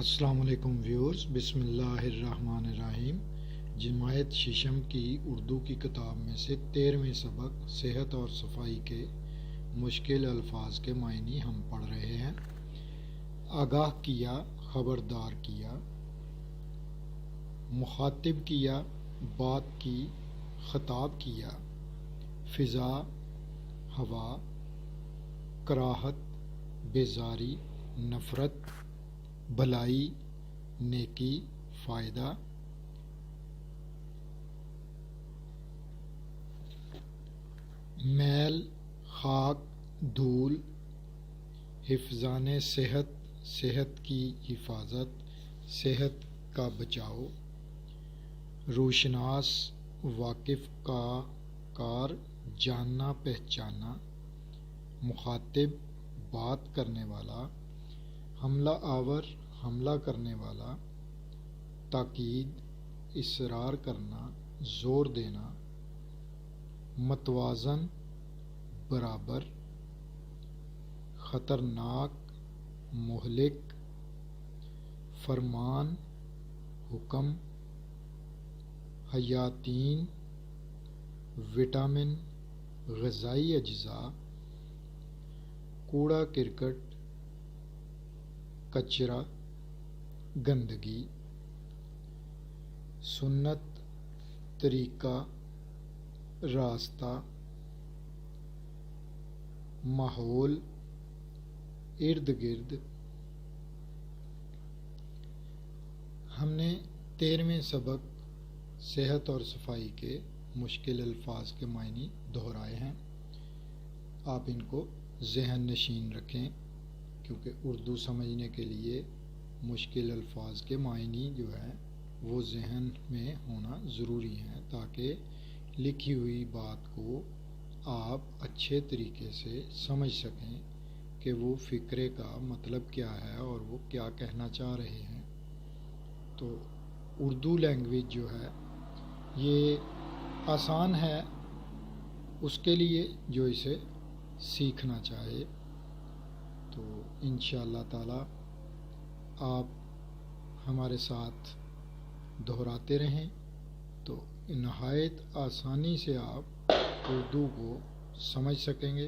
السلام علیکم ویورز، بسم اللہ الرحمن الرحیم۔ جماعت ششم کی اردو کی کتاب میں سے 13ویں سبق صحت اور صفائی کے مشکل الفاظ کے معنی ہم پڑھ رہے ہیں۔ آگاہ کیا، خبردار کیا، مخاطب کیا، بات کی، خطاب کیا، فضا، ہوا، کراہت، بیزاری، نفرت، بھلائی، نیکی، فائدہ، میل، خاک، دھول، حفظان صحت، صحت کی حفاظت، صحت کا بچاؤ، روشناس، واقف کا کار، جاننا پہچانا، مخاطب، بات کرنے والا، حملہ آور، حملہ کرنے والا، تاکید، اصرار کرنا، زور دینا، متوازن، برابر، خطرناک، مہلک، فرمان، حکم، حیاتین، وٹامن، غذائی اجزاء، کوڑا کرکٹ، کچرا، گندگی، سنت، طریقہ، راستہ، ماحول، ارد گرد۔ ہم نے 13ویں سبق صحت اور صفائی کے مشکل الفاظ کے معنی دہرائے ہیں۔ آپ ان کو ذہن نشین رکھیں، کیونکہ اردو سمجھنے کے لیے مشکل الفاظ کے معنی جو ہے وہ ذہن میں ہونا ضروری ہے، تاکہ لکھی ہوئی بات کو آپ اچھے طریقے سے سمجھ سکیں کہ وہ فقرے کا مطلب کیا ہے اور وہ کیا کہنا چاہ رہے ہیں۔ تو اردو لینگویج جو ہے یہ آسان ہے اس کے لیے جو اسے سیکھنا چاہے۔ تو انشاءاللہ تعالی آپ ہمارے ساتھ دہراتے رہیں تو نہایت آسانی سے آپ اردو کو سمجھ سکیں گے۔